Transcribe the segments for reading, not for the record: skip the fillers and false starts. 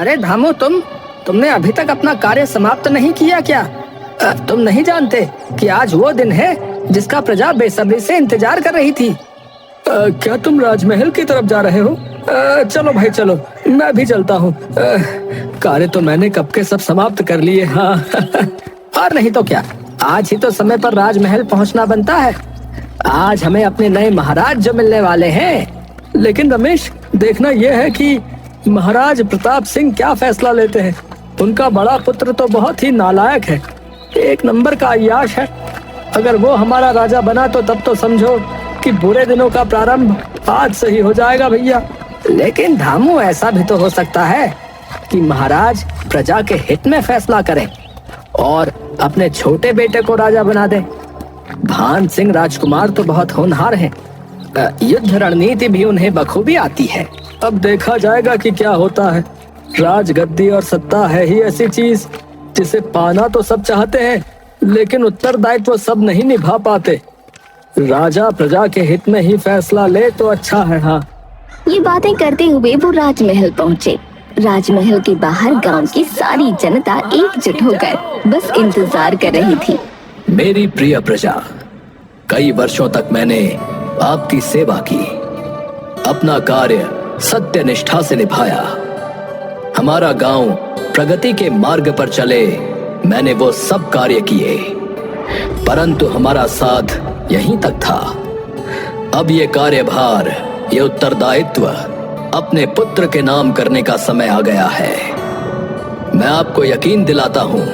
अरे धामू, तुमने अभी तक अपना कार्य समाप्त नहीं किया क्या? तुम नहीं जानते कि आज वो दिन है जिसका प्रजा बेसब्री से इंतजार कर रही थी। क्या तुम राजमहल की तरफ जा रहे हो? चलो भाई चलो, मैं भी चलता हूँ। कार्य तो मैंने कब के सब समाप्त कर लिए। हाँ और नहीं तो क्या, आज ही तो समय पर राजमहल पहुँचना बनता है। आज हमें अपने नए महाराज जो मिलने वाले हैं। लेकिन रमेश, देखना यह है कि महाराज प्रताप सिंह क्या फैसला लेते हैं। उनका बड़ा पुत्र तो बहुत ही नालायक है, एक नंबर का अय्याश है। अगर वो हमारा राजा बना तो तब तो समझो कि बुरे दिनों का प्रारंभ आज से ही हो जाएगा भैया। लेकिन धामू, ऐसा भी तो हो सकता है कि महाराज प्रजा के हित में फैसला करें और अपने छोटे बेटे को राजा बना दे। भान सिंह राजकुमार तो बहुत होनहार हैं। युद्ध रणनीति भी उन्हें बखूबी आती है। अब देखा जाएगा कि क्या होता है। राजगद्दी और सत्ता है ही ऐसी चीज जिसे पाना तो सब चाहते हैं, लेकिन उत्तरदायित्व सब नहीं निभा पाते। राजा प्रजा के हित में ही फैसला ले तो अच्छा है। हाँ, ये बातें करते हुए वो राजमहल पहुँचे। राजमहल के बाहर गांव की सारी जनता एकजुट होकर बस इंतजार कर रही थी। मेरी प्रिय प्रजा, कई वर्षों तक मैंने आपकी सेवा की, अपना कार्य सत्य निष्ठा से निभाया। हमारा गांव प्रगति के मार्ग पर चले, मैंने वो सब कार्य किए, परंतु हमारा साथ यहीं तक था। अब ये कार्यभार, ये उत्तरदायित्व अपने पुत्र के नाम करने का समय आ गया है। मैं आपको यकीन दिलाता हूं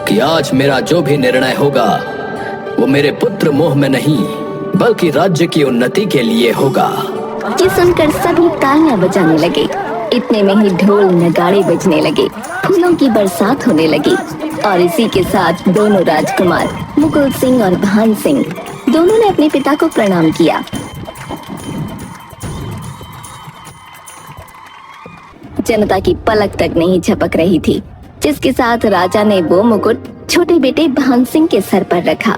कि आज मेरा जो भी निर्णय होगा वो मेरे पुत्र मोह में नहीं बल्कि राज्य की उन्नति के लिए होगा। ये सुनकर सभी तालियां बजाने लगे। इतने में ही ढोल नगाड़े बजने लगे, फूलों की बरसात होने लगी और इसी के साथ दोनों राजकुमार मुकुल सिंह और भान सिंह दोनों ने अपने पिता को प्रणाम किया। जनता की पलक तक नहीं झपक रही थी, जिसके साथ राजा ने वो मुकुट छोटे बेटे भान सिंह के सर पर रखा।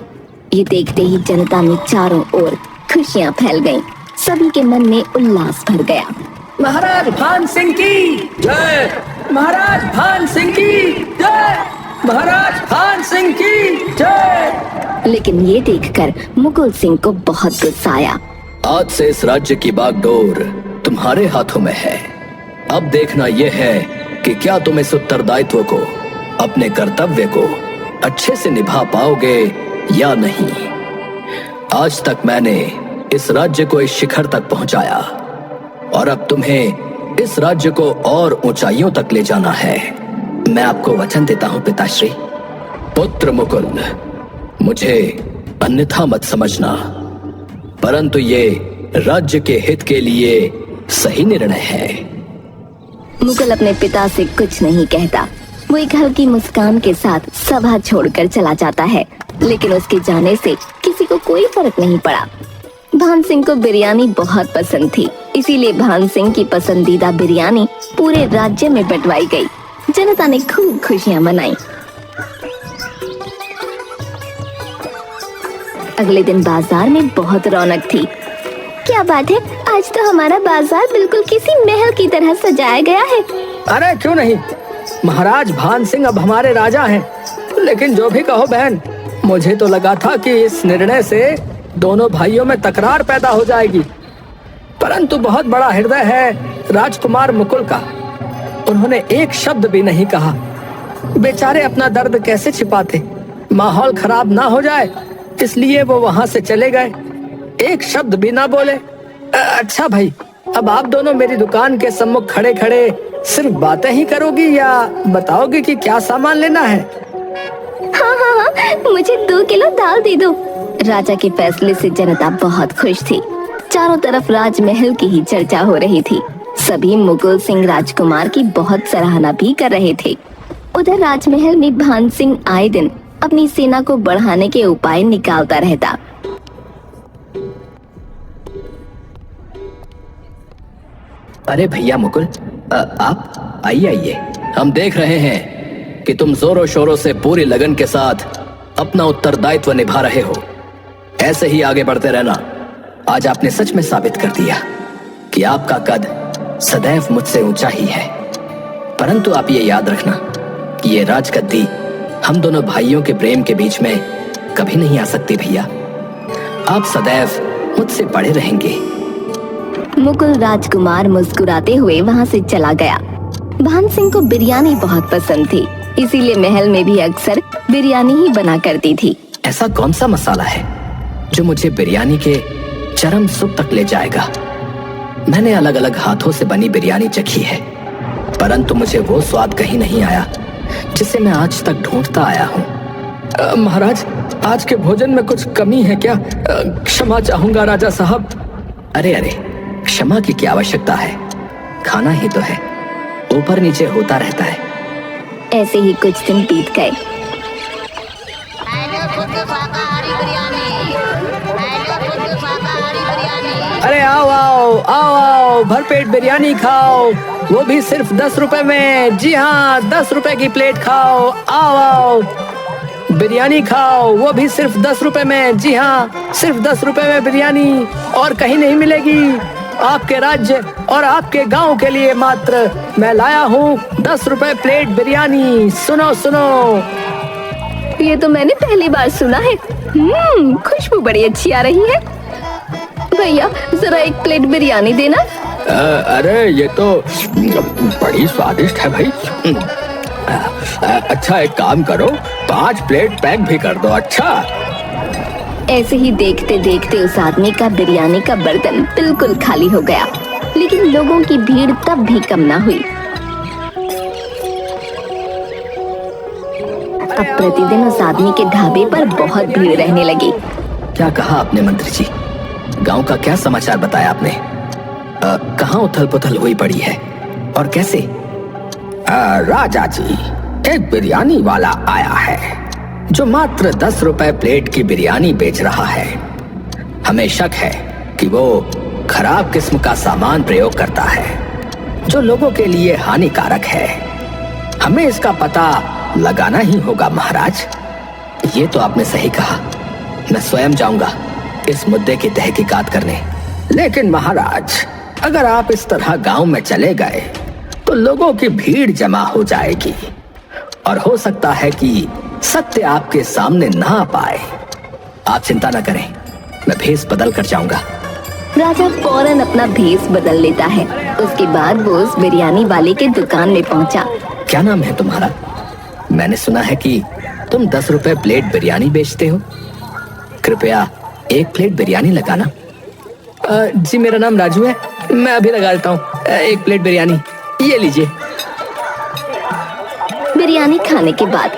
ये देखते ही जनता में चारों ओर खुशियां फैल गईं। सभी के मन में उल्लास भर गया। महाराज भान सिंह की जय, महाराज भान सिंह की जय, महाराज भान सिंह की जय। लेकिन ये देखकर मुकुल सिंह को बहुत गुस्सा आया। आज से इस राज्य की बागडोर तुम्हारे हाथों में है। अब देखना यह है कि क्या तुम इस उत्तरदायित्व को, अपने कर्तव्य को अच्छे से निभा पाओगे या नहीं। आज तक मैंने इस राज्य को इस शिखर तक पहुंचाया और अब तुम्हें इस राज्य को और ऊंचाइयों तक ले जाना है। मैं आपको वचन देता हूं पिताश्री। पुत्र मुकुल, मुझे अन्यथा मत समझना, परंतु ये राज्य के हित के लिए सही निर्णय है। मुकुल अपने पिता से कुछ नहीं कहता। वो एक हल्की मुस्कान के साथ सभा छोड़कर चला जाता है, लेकिन उसके जाने से किसी को कोई फर्क नहीं पड़ा। भान सिंह को बिरयानी बहुत पसंद थी, इसीलिए भान सिंह की पसंदीदा बिरयानी पूरे राज्य में बंटवाई गई। जनता ने खूब खुशियां मनाई। अगले दिन बाजार में बहुत रौनक थी। क्या बात है, आज तो हमारा बाजार बिल्कुल किसी महल की तरह सजाया गया है। अरे क्यों नहीं, महाराज भान सिंह अब हमारे राजा हैं। लेकिन जो भी कहो बहन, मुझे तो लगा था कि इस निर्णय से दोनों भाइयों में तकरार पैदा हो जाएगी, परंतु बहुत बड़ा हृदय है राजकुमार मुकुल का। उन्होंने एक शब्द भी नहीं कहा। बेचारे अपना दर्द कैसे छिपाते, माहौल खराब ना हो जाए इसलिए वो वहां से चले गए, एक शब्द भी ना बोले। अच्छा भाई, अब आप दोनों मेरी दुकान के सम्मुख खड़े खड़े सिर्फ बातें ही करोगी या बताओगी कि क्या सामान लेना है? हाँ, मुझे 2 किलो दाल दे दो। राजा के फैसले से जनता बहुत खुश थी। चारों तरफ राजमहल की ही चर्चा हो रही थी। सभी मुकुल सिंह राजकुमार की बहुत सराहना भी कर रहे थे। उधर राजमहल में भान सिंह आए दिन अपनी सेना को बढ़ाने के उपाय निकालता रहता। अरे भैया मुकुल, आप आइए। हम देख रहे हैं कि तुम जोरों शोरों से पूरी लगन के साथ अपना उत्तरदायित्व निभा रहे हो। ऐसे ही आगे बढ़ते रहना। आज आपने सच में साबित कर दिया कि आपका कद सदैव मुझसे ऊंचा ही है। परंतु आप ये याद रखना कि ये राजगद्दी हम दोनों भाइयों के प्रेम के बीच में कभी नहीं आ सकती भैया। आप सदैव मुझसे बड़े रहेंगे। मुकुल राजकुमार मुस्कुराते हुए वहाँ से चला गया। भान सिंह को बिरयानी बहुत पसंद थी, इसीलिए महल में भी अक्सर बिरयानी ही बना करती थी। ऐसा कौन सा मसाला है जो मुझे बिरयानी के चरम सुख तक ले जाएगा? मैंने अलग अलग हाथों से बनी बिरयानी चखी है, परंतु मुझे वो स्वाद कहीं नहीं आया जिसे मैं आज तक ढूंढता आया हूँ। महाराज, आज के भोजन में कुछ कमी है क्या? क्षमा चाहूंगा राजा साहब। अरे अरे, क्षमा की क्या आवश्यकता है, खाना ही तो है, ऊपर नीचे होता रहता है। ऐसे ही कुछ दिन बीत गए। अरे आओ आओ आओ आओ, भरपेट बिरयानी खाओ, वो भी सिर्फ 10 रुपए में। जी हाँ, 10 रुपए की प्लेट खाओ। आओ आओ, बिरयानी खाओ, वो भी सिर्फ 10 रुपए में। जी हाँ, सिर्फ 10 रुपए में बिरयानी, और कहीं नहीं मिलेगी। आपके राज्य और आपके गांव के लिए मात्र मैं लाया हूँ 10 रुपए प्लेट बिरयानी। सुनो सुनो। ये तो मैंने पहली बार सुना है। खुशबू बड़ी अच्छी आ रही है। भैया, जरा एक प्लेट बिरयानी देना। अरे ये तो बड़ी स्वादिष्ट है भाई। अच्छा, एक काम करो, 5 प्लेट पैक भी कर दो। अच्छा। ऐसे ही देखते देखते उस आदमी का बिरयानी का बर्तन बिल्कुल खाली हो गया, लेकिन लोगों की भीड़ तब भी कम ना हुई। अब प्रतिदिन उस आदमी के ढाबे पर बहुत भीड़ रहने लगी। क्या कहा आपने मंत्री जी? गांव का क्या समाचार बताया आपने? कहाँ उथल पुथल हुई पड़ी है और कैसे? राजा जी, एक बिरयानी वाला आया है जो मात्र 10 रुपए प्लेट की बिरयानी बेच रहा है। हमें शक है कि वो खराब किस्म का सामान प्रयोग करता है जो लोगों के लिए हानिकारक है। हमें इसका पता लगाना ही होगा महाराज। ये तो आपने सही कहा, मैं स्वयं जाऊंगा इस मुद्दे की तहकीकात करने। लेकिन महाराज, अगर आप इस तरह गांव में चले गए तो लोगों की भीड़ जमा हो जाएगी और हो सकता है कि सत्य आपके सामने ना आ पाए। आप चिंता न करें, मैं भेष बदल कर जाऊंगा। राजा फौरन अपना भेष बदल लेता है। उसके बाद वो उस बिरयानी वाले के दुकान में पहुंचा। क्या नाम है तुम्हारा? मैंने सुना है कि तुम 10 रुपए प्लेट बिरयानी बेचते हो। कृपया 1 प्लेट बिरयानी लगाना। जी, मेरा नाम राजू है, मैं अभी लगा देता हूँ 1 प्लेट बिरयानी। ये लीजिए। बिरयानी खाने के बाद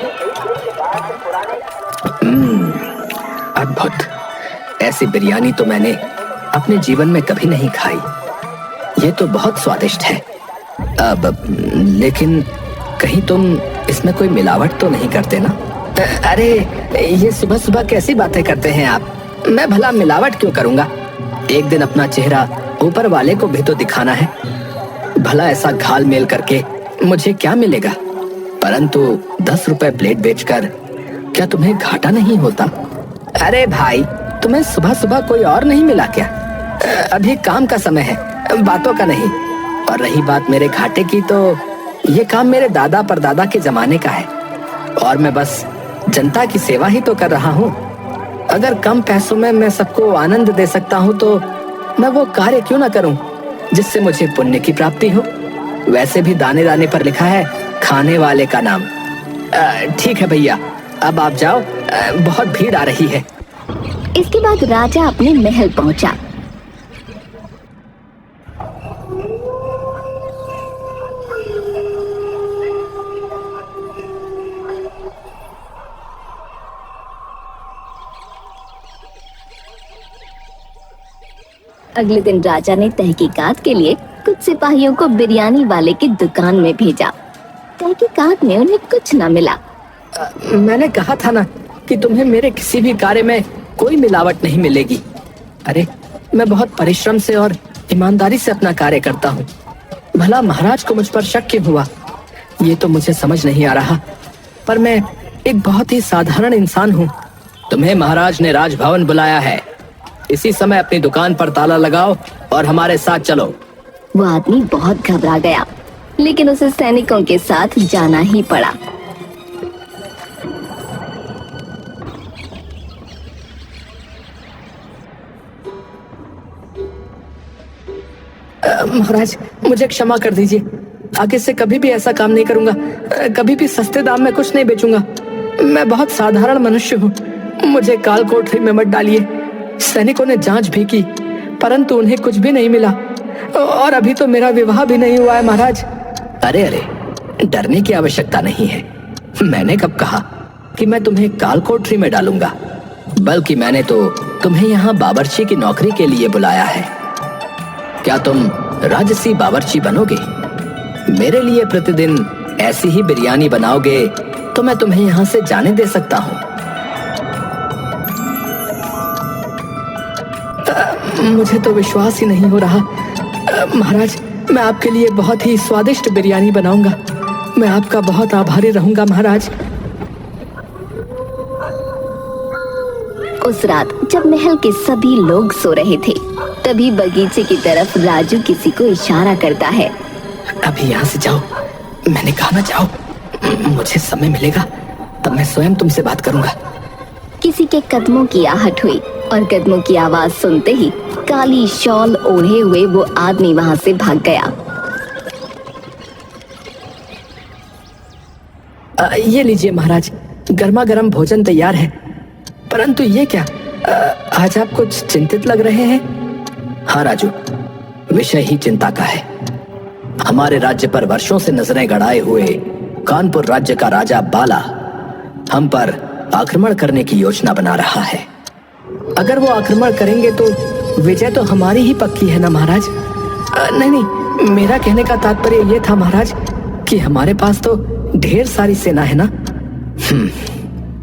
अद्भुत, ऐसी बिरयानी तो मैंने अपने जीवन में कभी नहीं खाई। ये तो बहुत स्वादिष्ट है। लेकिन कहीं तुम इसमें कोई मिलावट तो नहीं करते ना? अरे, ये सुबह सुबह कैसी बातें करते हैं आप? मैं भला मिलावट क्यों करूंगा? एक दिन अपना चेहरा ऊपर वाले को भी तो दिखाना है। भला ऐसा घाल मेल करके मुझे क्या मिलेगा? परंतु 10 रुपए प्लेट बेचकर क्या तुम्हें घाटा नहीं होता? अरे भाई, तुम्हें सुबह सुबह कोई और नहीं मिला क्या? अभी काम का समय है, बातों का नहीं। और रही बात मेरे घाटे की, तो ये काम मेरे दादा परदादा के जमाने का है और मैं बस जनता की सेवा ही तो कर रहा हूँ। अगर कम पैसों में मैं सबको आनंद दे सकता हूँ तो मैं वो कार्य क्यों ना करूँ जिससे मुझे पुण्य की प्राप्ति हो। वैसे भी दाने दाने पर लिखा है खाने वाले का नाम। ठीक है भैया, अब आप जाओ, बहुत भीड़ आ रही है। इसके बाद राजा अपने महल पहुंचा। अगले दिन राजा ने तहकीकात के लिए कुछ सिपाहियों को बिरयानी वाले की दुकान में भेजा। तहकीकात में उन्हें कुछ न मिला। मैंने कहा था ना कि तुम्हें मेरे किसी भी कार्य में कोई मिलावट नहीं मिलेगी। अरे, मैं बहुत परिश्रम से और ईमानदारी से अपना कार्य करता हूँ। भला महाराज को मुझ पर शक क्यों हुआ, ये तो मुझे समझ नहीं आ रहा। पर मैं एक बहुत ही साधारण इंसान हूँ। तुम्हें महाराज ने राजभवन बुलाया है। इसी समय अपनी दुकान पर ताला लगाओ और हमारे साथ चलो। वो आदमी बहुत घबरा गया। लेकिन उसे सैनिकों के साथ जाना ही पड़ा। महाराज, मुझे क्षमा कर दीजिए। आगे से कभी भी ऐसा काम नहीं करूंगा। कभी भी सस्ते दाम में कुछ नहीं बेचूंगा। मैं बहुत साधारण मनुष्य हूँ। मुझे काल कोठरी में मत डालिए। सैनिकों ने जांच भी की, परंतु उन्हें कुछ भी नहीं मिला। और अभी तो मेरा विवाह भी नहीं हुआ है महाराज। अरे अरे, डरने की आवश्यकता नहीं है। मैंने कब कहा कि मैं तुम्हें काल कोठरी में डालूंगा? बल्कि मैंने तो तुम्हें यहाँ बावर्ची की नौकरी के लिए बुलाया है। क्या तुम राजसी बावर्ची बनोगे? मेरे लिए प्रतिदिन ऐसी ही बिरयानी बनाओगे तो मैं तुम्हें यहाँ से जाने दे सकता हूँ। मुझे तो विश्वास ही नहीं हो रहा। महाराज, मैं आपके लिए बहुत ही स्वादिष्ट बिरयानी बनाऊंगा। मैं आपका बहुत आभारी रहूंगा महाराज। उस रात जब महल के सभी लोग सो रहे थे, तभी बगीचे की तरफ राजू किसी को इशारा करता है। अभी यहाँ से जाओ, मैंने कहा ना जाओ। मुझे समय मिलेगा तब मैं स्वयं तुमसे बात करूंगा। किसी के कदमों की आहट हुई और कदमों की आवाज सुनते ही काली शॉल ओढ़े हुए वो आदमी वहां से भाग गया। ये लीजिए महाराज, गर्मा गर्म भोजन तैयार है। परंतु ये क्या, आज आप कुछ चिंतित लग रहे हैं? हाँ राजू, विषय ही चिंता का है। हमारे राज्य पर वर्षों से नजरें गड़ाए हुए कानपुर राज्य का राजा बाला हम पर आक्रमण करने की योजना बना रहा है। अगर वो आक्रमण करेंगे तो विजय तो हमारी ही पक्की है ना महाराज? नहीं, मेरा कहने का तात्पर्य ये था महाराज कि हमारे पास तो ढेर सारी सेना है ना।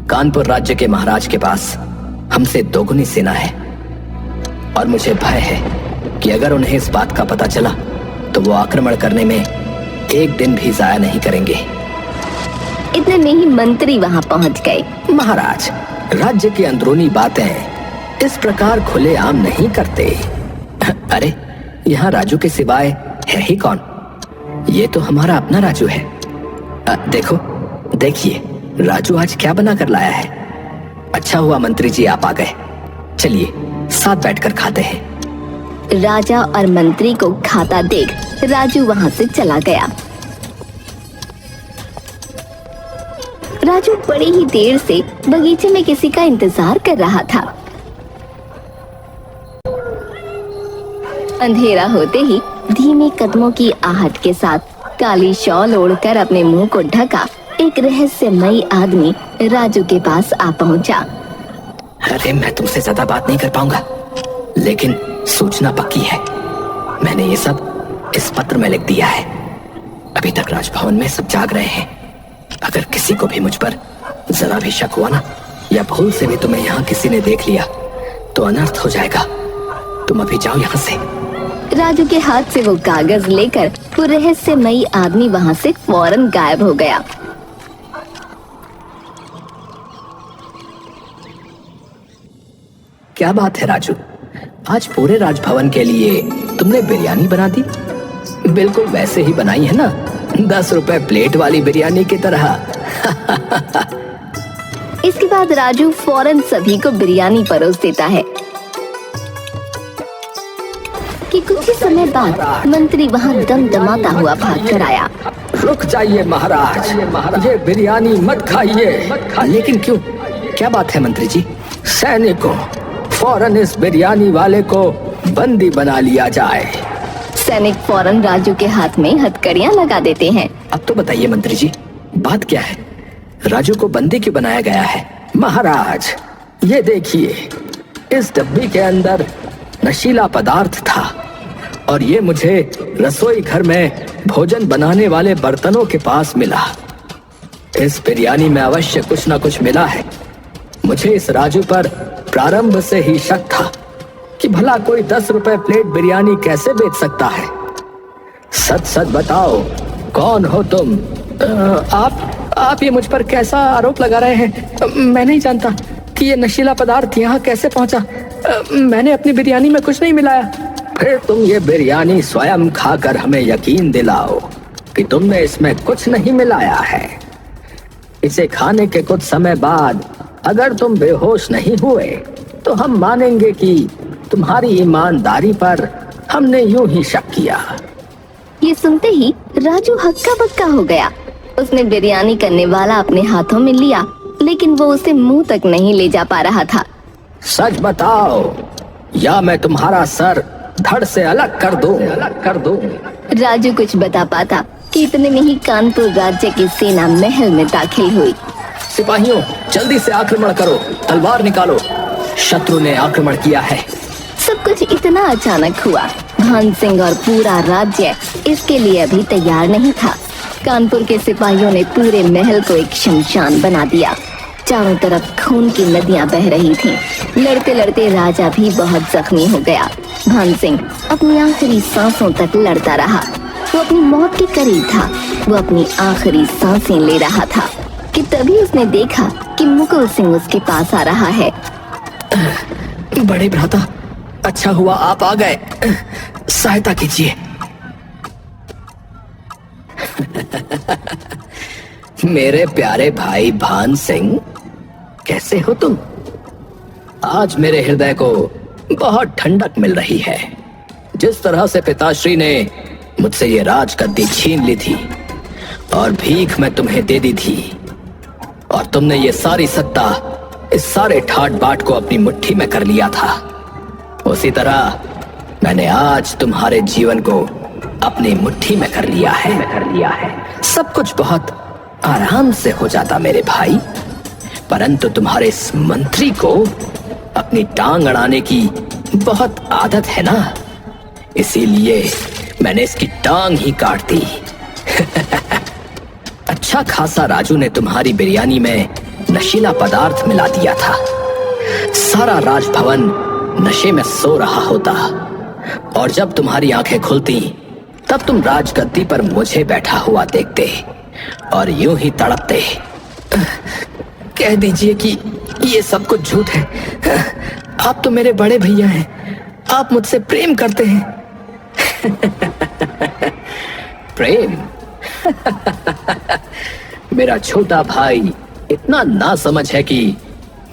कानपुर राज्य के महाराज के पास हमसे दोगुनी सेना है और मुझे भय है कि अगर उन्हें इस बात का पता चला तो वो आक्रमण करने में एक दिन भी जाया नहीं करेंगे। इतने में ही मंत्री वहां पहुंच गए। महाराज, राज्य की अंदरूनी बातें इस प्रकार खुलेआम नहीं करते। अरे, यहाँ राजू के सिवाय है ही कौन? ये तो हमारा अपना राजू है। देखो, देखिए राजू आज क्या बना कर लाया है। अच्छा हुआ मंत्री जी आप आ गए। चलिए साथ बैठकर खाते हैं। राजा और मंत्री को खाता देख राजू वहां से चला गया। राजू बड़ी ही देर से बगीचे में किसी का इंतजार कर रहा था। अंधेरा होते ही धीमे कदमों की आहट के साथ काली शॉल ओढ़कर अपने मुंह को ढका एक रहस्यमयी आदमी राजू के पास आ पहुंचा। अरे, मैं तुमसे ज्यादा बात नहीं कर पाऊंगा, लेकिन सूचना पक्की है। मैंने ये सब इस पत्र में लिख दिया है। अभी तक राजभवन में सब जाग रहे हैं। अगर किसी को भी मुझ पर जरा भी शक हुआ ना, या भूल से भी तुम्हें यहाँ किसी ने देख लिया, तो अनर्थ हो जाएगा। तुम अभी जाओ यहाँ से। राजू के हाथ से वो कागज लेकर वो रहस्यमयी आदमी वहां से फौरन गायब हो गया। क्या बात है राजू, आज पूरे राजभवन के लिए तुमने बिरयानी बना दी? बिल्कुल वैसे ही बनाई है ना, 10 रुपए प्लेट वाली बिरयानी की तरह। इसके बाद राजू फौरन सभी को बिरयानी परोस देता है कि कुछ ही समय बाद मंत्री वहां दमदमाता हुआ भाग कर आया। रुक जाइए महाराज, ये बिरयानी मत खाइए। लेकिन क्यों, क्या बात है मंत्री जी? सैनिकों, फौरन इस बिरयानी वाले को बंदी बना लिया जाए। सैनिक फौरन राजू के हाथ में हथकड़ियां लगा देते हैं। अब तो बताइए मंत्री जी, बात क्या है? राजू को बंदी क्यों बनाया गया है? महाराज, ये देखिए, इस डब्बी के अंदर नशीला पदार्थ था और ये मुझे रसोई घर में भोजन बनाने वाले बर्तनों के पास मिला। इस बिरयानी में अवश्य कुछ न कुछ मिला है। मुझे इस राजू पर प्रारंभ से ही शक था कि भला कोई 10 रुपए प्लेट बिरयानी कैसे बेच सकता है। सच सच बताओ, कौन हो तुम? आप ये मुझ पर कैसा आरोप लगा रहे हैं? मैं नहीं जानता कि ये नशीला पदार्थ यहाँ कैसे पहुँचा। मैंने अपनी बिरयानी में कुछ नहीं मिलाया। फिर तुम ये बिरयानी स्वयं खाकर हमें यकीन दिलाओ कि तुमने इसमें कुछ नहीं मिलाया है। इसे खाने के कुछ समय बाद अगर तुम बेहोश नहीं हुए तो हम मानेंगे कि तुम्हारी ईमानदारी पर हमने यूं ही शक किया। ये सुनते ही राजू हक्का बक्का हो गया। उसने बिरयानी करने वाला अपने हाथों में लिया, लेकिन वो उसे मुंह तक नहीं ले जा पा रहा था। सच बताओ या मैं तुम्हारा सर धड़ से अलग कर दूं। राजू कुछ बता पाता कि इतने में ही कानपुर राज्य की सेना महल में दाखिल हुई। सिपाहियों, जल्दी से आक्रमण करो, तलवार निकालो, शत्रु ने आक्रमण किया है। सब कुछ इतना अचानक हुआ। भान सिंह और पूरा राज्य इसके लिए अभी तैयार नहीं था। कानपुर के सिपाहियों ने पूरे महल को एक शमशान बना दिया। चारों तरफ खून की नदियां बह रही थीं। लड़ते लड़ते राजा भी बहुत जख्मी हो गया। भान सिंह अपनी आखिरी सांसों तक लड़ता रहा। वो अपनी मौत के करीब था। वो अपनी आखिरी सांसें ले रहा था कि तभी उसने देखा कि मुकुल सिंह उसके पास आ रहा है। बड़े भ्राता, अच्छा हुआ आप आ गए, सहायता कीजिए। मेरे प्यारे भाई भान सिंह, कैसे हो तुम? आज मेरे हृदय को बहुत ठंडक मिल रही है। जिस तरह से पिताश्री ने मुझसे ये राजगद्दी छीन ली थी और भीख मैं तुम्हें दे दी थी, और तुमने ये सारी सत्ता, इस सारे ठाट बाट को अपनी मुट्ठी में कर लिया था, उसी तरह मैंने आज तुम्हारे जीवन को अपनी मुट्ठी में कर लिया है। सब कुछ बहुत आराम से हो जाता मेरे भाई, परंतु तुम्हारे इस मंत्री को अपनी टांग अड़ाने की बहुत आदत है ना, इसीलिए मैंने इसकी टांग ही काट दी। अच्छा खासा राजू ने तुम्हारी बिरयानी में नशीला पदार्थ मिला दिया था। सारा राजभवन नशे में सो रहा होता, और जब तुम्हारी आंखें खुलती तब तुम राजगद्दी पर मुझे बैठा हुआ देखते और यूं ही तड़पते। कह दीजिए कि ये सब कुछ झूठ है। आप तो मेरे बड़े भैया हैं, आप मुझसे प्रेम करते हैं। प्रेम? मेरा छोटा भाई इतना नासमझ है कि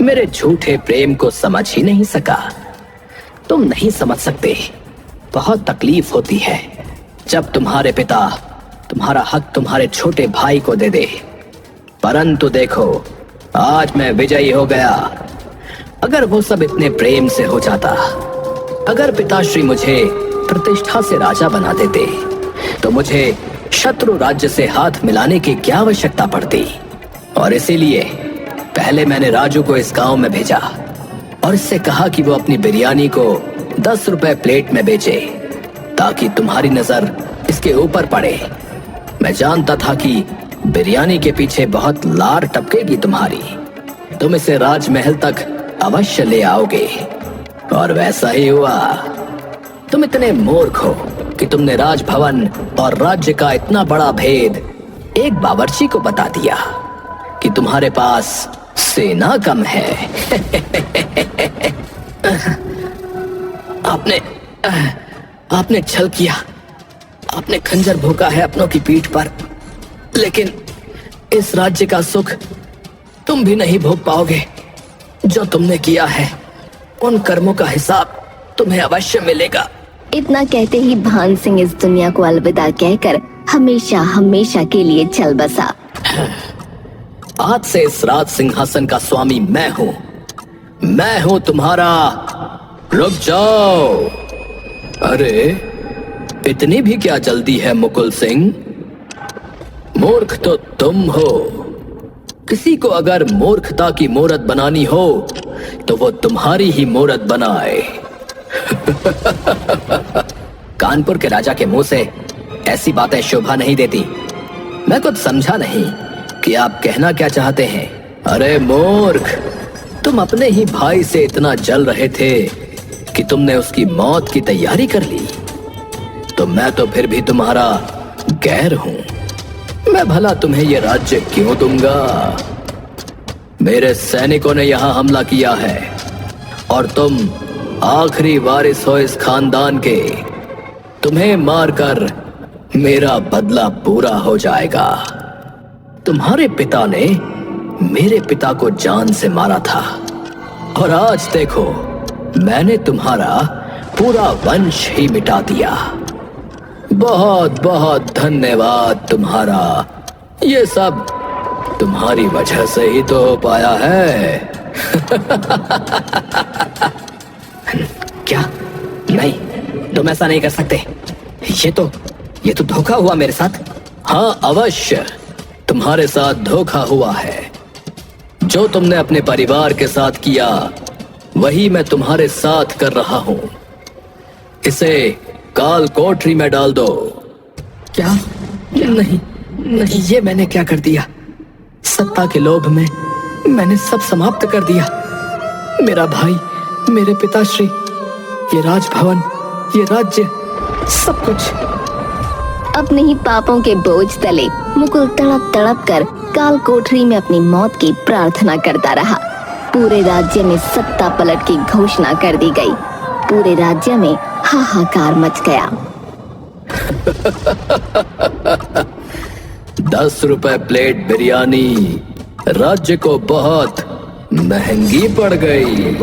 मेरे झूठे प्रेम को समझ ही नहीं सका। तुम नहीं समझ सकते, बहुत तकलीफ होती है जब तुम्हारे पिता तुम्हारा हक तुम्हारे छोटे भाई को दे दे। परंतु देखो, आज मैं विजयी हो गया। अगर वो सब इतने प्रेम से हो जाता, अगर पिताश्री मुझे प्रतिष्ठा से राजा बना देते, तो मुझे शत्रु राज्य से हाथ मिलाने की क्या आवश्यकता पड़ती। और इसीलिए पहले मैंने राजू को इस गांव में भेजा और इससे कहा कि वो अपनी बिरयानी को 10 रुपए प्लेट में बेचे, ताकि तुम्हारी नजर इसके ऊपर पड़े। मैं जानता था कि बिरयानी के पीछे बहुत लार टपकेगी तुम्हारी, तुम इसे राजमहल तक अवश्य ले आओगे। और वैसा ही हुआ। तुम इतने मूर्ख हो कि तुमने राजभवन और राज्य का इतना बड़ा भेद एक बावर्ची को बता दिया कि तुम्हारे पास सेना कम है। आपने छल किया, आपने खंजर भोंका है अपनों की पीठ पर, लेकिन इस राज्य का सुख तुम भी नहीं भोग पाओगे। जो तुमने किया है उन कर्मों का हिसाब तुम्हें अवश्य मिलेगा। इतना कहते ही भान सिंह इस दुनिया को अलविदा कहकर हमेशा हमेशा के लिए चल बसा। आज से इस राज सिंहासन का स्वामी मैं हूं तुम्हारा। रुक जाओ। अरे, इतनी भी क्या जल्दी है मुकुल सिंह? मूर्ख तो तुम हो। किसी को अगर मूर्खता की मूरत बनानी हो तो वो तुम्हारी ही मूरत बनाए। कानपुर के राजा के मुंह से ऐसी बातें शोभा नहीं देती। मैं कुछ समझा नहीं कि आप कहना क्या चाहते हैं। अरे मूर्ख, तुम अपने ही भाई से इतना जल रहे थे कि तुमने उसकी मौत की तैयारी कर ली, तो मैं तो फिर भी तुम्हारा गैर हूं। मैं भला तुम्हें यह राज्य क्यों दूंगा? मेरे सैनिकों ने यहां हमला किया है और तुम आखिरी वारिस हो इस खानदान के। तुम्हें मारकर मेरा बदला पूरा हो जाएगा। तुम्हारे पिता ने मेरे पिता को जान से मारा था और आज देखो मैंने तुम्हारा पूरा वंश ही मिटा दिया। बहुत बहुत धन्यवाद तुम्हारा। ये सब तुम्हारी वजह से ही तो हो पाया है। क्या? नहीं, तुम ऐसा नहीं कर सकते। ये तो धोखा हुआ मेरे साथ। हाँ अवश्य तुम्हारे साथ धोखा हुआ है। जो तुमने अपने परिवार के साथ किया वही मैं तुम्हारे साथ कर रहा हूं। इसे काल कोठरी में डाल दो। क्या? नहीं, नहीं, ये मैंने क्या कर दिया? सत्ता के लोभ में मैंने सब समाप्त कर दिया। मेरा भाई, मेरे पिताश्री, ये राजभवन, ये राज्य, सब कुछ। अपने ही पापों के बोझ तले मुकुल तड़प तड़प कर काल कोठरी में अपनी मौत की प्रार्थना करता रहा। पूरे राज्य में सत्ता पलट की घोषणा कर दी गई। पूरे राज्य में हाहाकार मच गया। 10 रुपए प्लेट बिरयानी राज्य को बहुत महंगी पड़ गई।